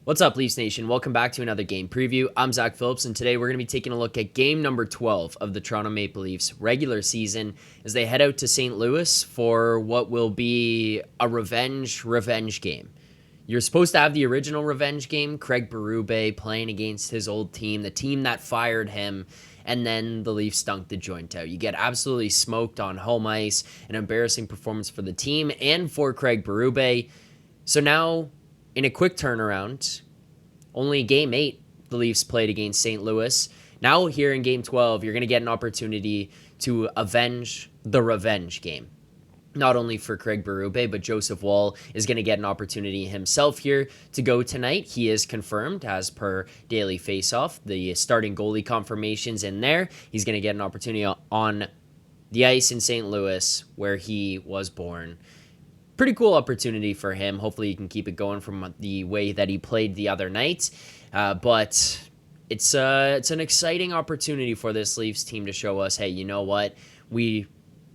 What's up, Leafs Nation? Welcome back to another game preview. I'm Zack Phillips, and today we're going to be taking a look at game number 12 of the Toronto Maple Leafs regular season as they head out to St. Louis for what will be a revenge game. You're supposed to have the original revenge game, Craig Berube playing against his old team, the team that fired him, and then the Leafs stunk the joint out. You get absolutely smoked on home ice, an embarrassing performance for the team and for Craig Berube. So now, in a quick turnaround, only game 8 the Leafs played against St. Louis. Now here in game 12, you're going to get an opportunity to avenge the revenge game. Not only for Craig Berube, but Joseph Woll is going to get an opportunity himself here to go tonight. He is confirmed as per Daily Faceoff. The starting goalie confirmations in there. He's going to get an opportunity on the ice in St. Louis where he was born. Pretty cool opportunity for him. Hopefully he can keep it going from the way that he played the other night. But it's an exciting opportunity for this Leafs team to show us, hey, you know what? We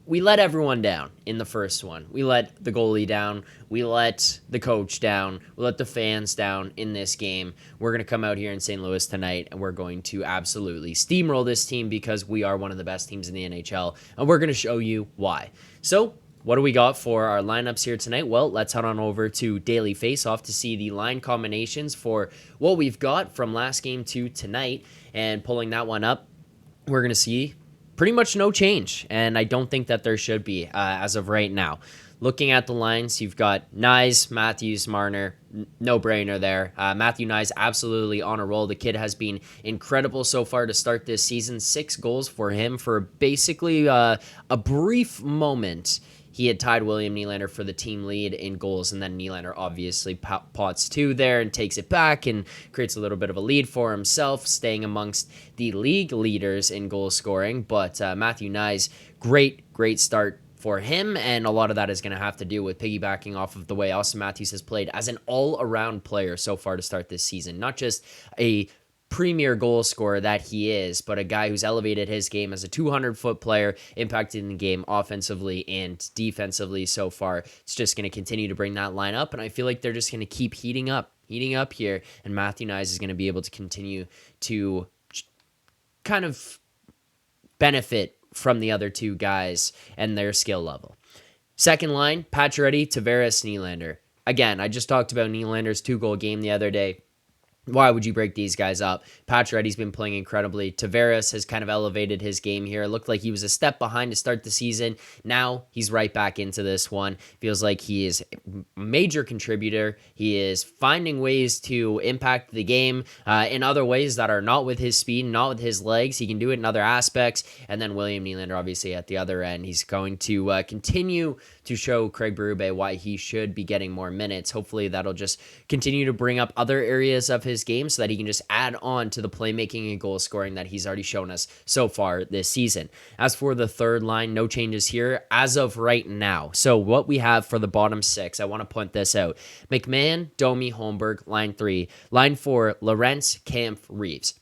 let everyone down in the first one. We let the goalie down. We let the coach down. We let the fans down in this game. We're going to come out here in St. Louis tonight, and we're going to absolutely steamroll this team because we are one of the best teams in the NHL, and we're going to show you why. So, what do we got for our lineups here tonight? Well, let's head on over to Daily Faceoff to see the line combinations for what we've got from last game to tonight. And pulling that one up, we're going to see pretty much no change. And I don't think that there should be as of right now. Looking at the lines, you've got Nyes, Matthews, Marner, no-brainer there. Matthew Nyes absolutely on a roll. The kid has been incredible so far to start this season. 6 goals for him for basically a brief moment. He had tied William Nylander for the team lead in goals, and then Nylander obviously pots 2 there and takes it back and creates a little bit of a lead for himself, staying amongst the league leaders in goal scoring. But Matthew Nyes, great start for him, and a lot of that is going to have to do with piggybacking off of the way Austin Matthews has played as an all-around player so far to start this season. Not just a premier goal scorer that he is, but a guy who's elevated his game as a 200-foot player, impacting the game offensively and defensively so far. It's just going to continue to bring that line up, and I feel like they're just going to keep heating up here, and Matthew Nyes is going to be able to continue to kind of benefit from the other 2 guys and their skill level. Second line, Pacioretty, Tavares, Nylander. Again, I just talked about Nylander's 2-goal game the other day. Why would you break these guys up? Pacioretty's been playing incredibly. Tavares has kind of elevated his game here. It looked like he was a step behind to start the season. Now he's right back into this one. Feels like he is a major contributor. He is finding ways to impact the game in other ways that are not with his speed, not with his legs. He can do it in other aspects. And then William Nylander, obviously, at the other end. He's going to continue to show Craig Berube why he should be getting more minutes. Hopefully that'll just continue to bring up other areas of his game so that he can just add on to the playmaking and goal scoring that he's already shown us so far this season. As for the third line, no changes here as of right now. So what we have for the bottom 6, I want to point this out. McMahon, Domi, Holmberg, line 3. Line 4, Lorentz, Kampf, Reeves.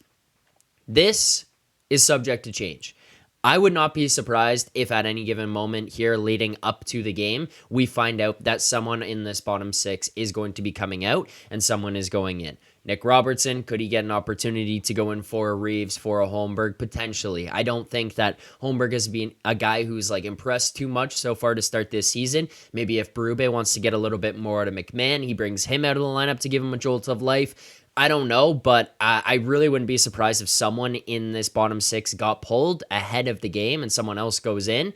This is subject to change. I would not be surprised if at any given moment here leading up to the game, we find out that someone in this bottom 6 is going to be coming out and someone is going in. Nick Robertson, could he get an opportunity to go in for a Reeves, for a Holmberg? Potentially. I don't think that Holmberg has been a guy who's impressed too much so far to start this season. Maybe if Berube wants to get a little bit more out of McMahon, he brings him out of the lineup to give him a jolt of life. I don't know, but I really wouldn't be surprised if someone in this bottom 6 got pulled ahead of the game and someone else goes in.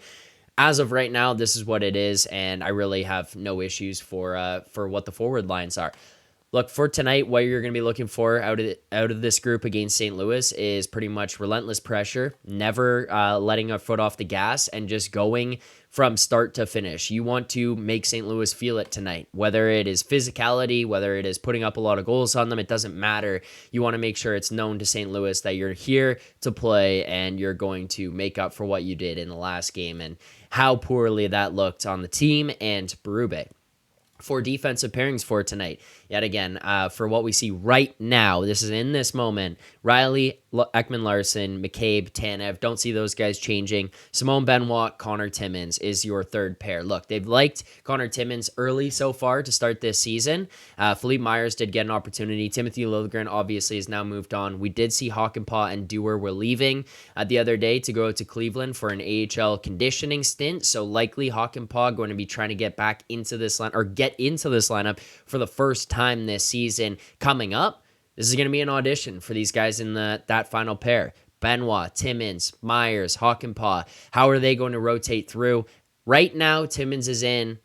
As of right now, this is what it is, and I really have no issues for what the forward lines are. Look, for tonight, what you're going to be looking for out of this group against St. Louis is pretty much relentless pressure, never letting a foot off the gas, and just going from start to finish. You want to make St. Louis feel it tonight, whether it is physicality, whether it is putting up a lot of goals on them, it doesn't matter. You want to make sure it's known to St. Louis that you're here to play and you're going to make up for what you did in the last game and how poorly that looked on the team and Berube. For defensive pairings for tonight, yet again, for what we see right now, this is in this moment, Riley, Ekman Larson, McCabe, Tanev. Don't see those guys changing. Simone Benoit, Connor Timmins is your third pair. Look, they've liked Connor Timmins early so far to start this season. Philippe Myers did get an opportunity. Timothy Liljegren obviously has now moved on. We did see Hakanpää and Dewar were leaving the other day to go to Cleveland for an AHL conditioning stint. So likely Hakanpää going to be trying to get back into this line or get into this lineup for the first time this season coming up. This is going to be an audition for these guys in that final pair. Benoit, Timmins, Myers, Hakanpää. How are they going to rotate through? Right now, Timmins is in.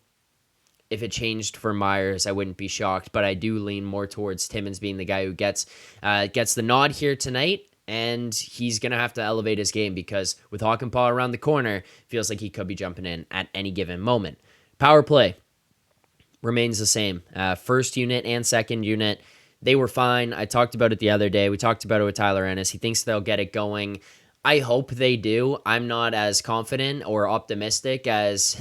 If it changed for Myers, I wouldn't be shocked, but I do lean more towards Timmins being the guy who gets the nod here tonight, and he's going to have to elevate his game because with Hakanpää around the corner, feels like he could be jumping in at any given moment. Power play remains the same. First unit and second unit, they were fine. I talked about it the other day. We talked about it with Tyler Ennis. He thinks they'll get it going. I hope they do. I'm not as confident or optimistic as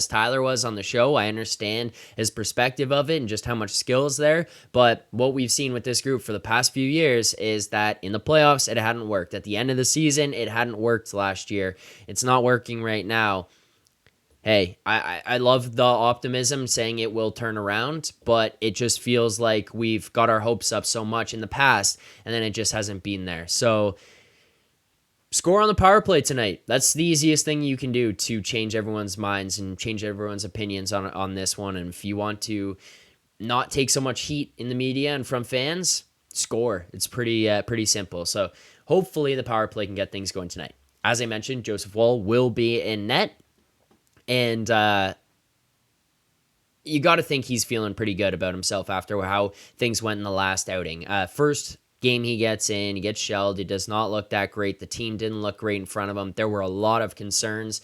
Tyler was on the show. I understand his perspective of it and just how much skill is there. But what we've seen with this group for the past few years is that in the playoffs, it hadn't worked. At the end of the season, it hadn't worked last year. It's not working right now. Hey, I love the optimism saying it will turn around, but it just feels like we've got our hopes up so much in the past, and then it just hasn't been there. So score on the power play tonight. That's the easiest thing you can do to change everyone's minds and change everyone's opinions on this one. And if you want to not take so much heat in the media and from fans, score. It's pretty simple. So hopefully the power play can get things going tonight. As I mentioned, Joseph Woll will be in net. And you got to think he's feeling pretty good about himself after how things went in the last outing. First game he gets in, he gets shelled. It does not look that great. The team didn't look great in front of him. There were a lot of concerns.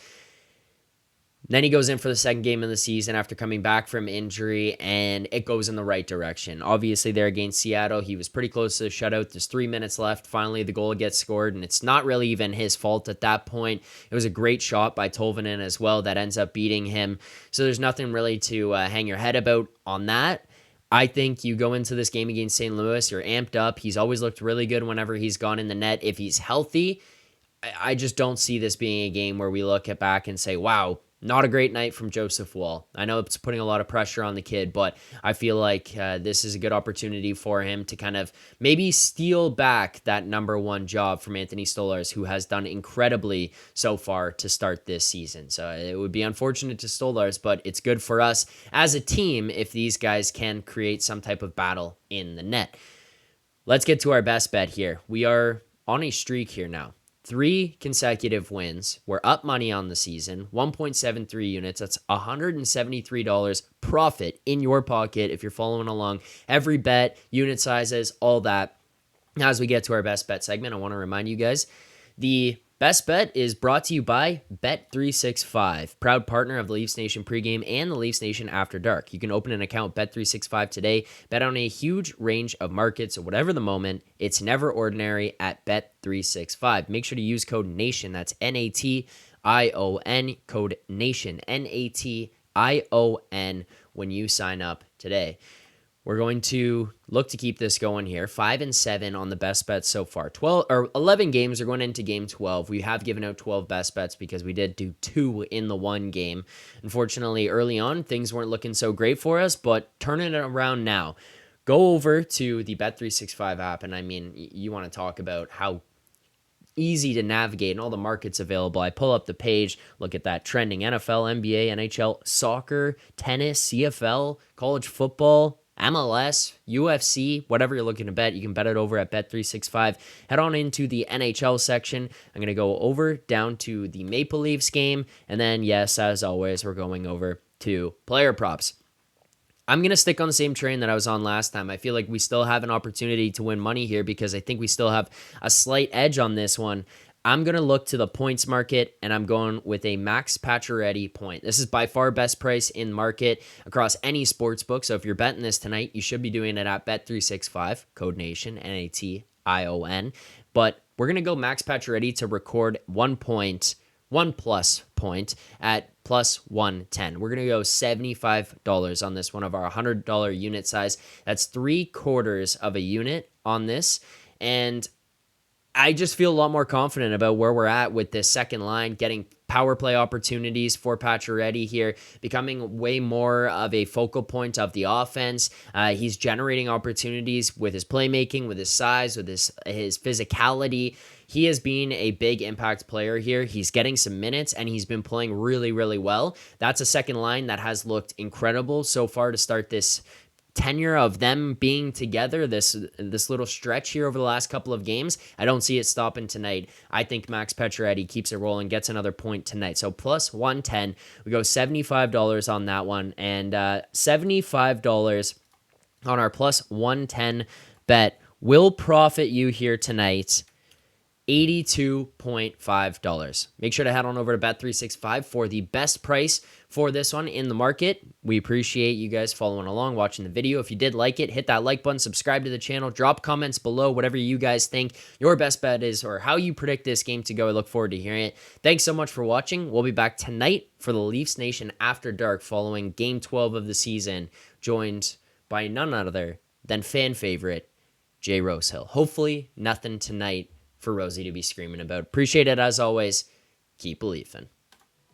Then he goes in for the second game of the season after coming back from injury, and it goes in the right direction. Obviously, there against Seattle, he was pretty close to the shutout. There's 3 minutes left. Finally, the goal gets scored, and it's not really even his fault at that point. It was a great shot by Tolvanen as well that ends up beating him. So there's nothing really to hang your head about on that. I think you go into this game against St. Louis, you're amped up. He's always looked really good whenever he's gone in the net. If he's healthy, I just don't see this being a game where we look at back and say, wow, not a great night from Joseph Woll. I know it's putting a lot of pressure on the kid, but I feel like this is a good opportunity for him to kind of maybe steal back that number one job from Anthony Stolarz, who has done incredibly so far to start this season. So it would be unfortunate to Stolarz, but it's good for us as a team if these guys can create some type of battle in the net. Let's get to our best bet here. We are on a streak here now. 3 consecutive wins. We're up money on the season, 1.73 units. That's $173 profit in your pocket if you're following along. Every bet, unit sizes, all that. Now, as we get to our best bet segment, I want to remind you guys, the best bet is brought to you by Bet365, proud partner of the Leafs Nation pregame and the Leafs Nation After Dark. You can open an account with Bet365 today. Bet on a huge range of markets, so whatever the moment, it's never ordinary at Bet365. Make sure to use code NATION, that's NATION, code NATION, NATION, when you sign up today. We're going to look to keep this going here. 5-7 on the best bets so far. 11 games are going into game 12. We have given out 12 best bets because we did do 2 in the one game. Unfortunately, early on, things weren't looking so great for us, but turning it around now. Go over to the Bet365 app, and I mean, you want to talk about how easy to navigate and all the markets available. I pull up the page, look at that trending NFL, NBA, NHL, soccer, tennis, CFL, college football, MLS, UFC, whatever you're looking to bet, you can bet it over at Bet365. Head on into the NHL section. I'm going to go over down to the Maple Leafs game. And then, yes, as always, we're going over to player props. I'm going to stick on the same train that I was on last time. I feel like we still have an opportunity to win money here because I think we still have a slight edge on this one. I'm going to look to the points market, and I'm going with a Max Pacioretty point. This is by far best price in market across any sports book. So if you're betting this tonight, you should be doing it at Bet365, code NATION, NATION. But we're going to go Max Pacioretty to record 1 plus point at plus 110. We're going to go $75 on this one of our $100 unit size. That's 3/4 of a unit on this. And I just feel a lot more confident about where we're at with this second line, getting power play opportunities for Pacioretty here, becoming way more of a focal point of the offense. He's generating opportunities with his playmaking, with his size, with his physicality. He has been a big impact player here. He's getting some minutes, and he's been playing really, really well. That's a second line that has looked incredible so far to start this tenure of them being together, this little stretch here over the last couple of games. I don't see it stopping tonight. I think Max Pacioretty keeps it rolling, gets another point tonight. So plus 110. We go $75 on that one, and $75 on our plus 110 bet will profit you here tonight $82.5. Make sure to head on over to Bet365 for the best price for this one in the market. We appreciate you guys following along, watching the video. If you did like it, hit that like button, subscribe to the channel, drop comments below, whatever you guys think your best bet is or how you predict this game to go. I look forward to hearing it. Thanks so much for watching. We'll be back tonight for the Leafs Nation After Dark following Game 12 of the season, joined by none other than fan favorite Jay Rosehill. Hopefully nothing tonight for Rosie to be screaming about. Appreciate it as always. Keep believing.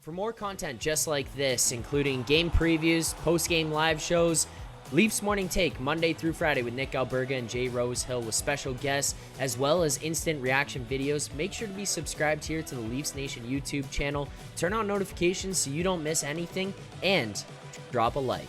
For more content just like this, including game previews, post-game live shows, Leafs Morning Take Monday through Friday with Nick Alberga and Jay Rosehill with special guests, as well as instant reaction videos, make sure to be subscribed here to the Leafs Nation YouTube channel. Turn on notifications so you don't miss anything, and drop a like.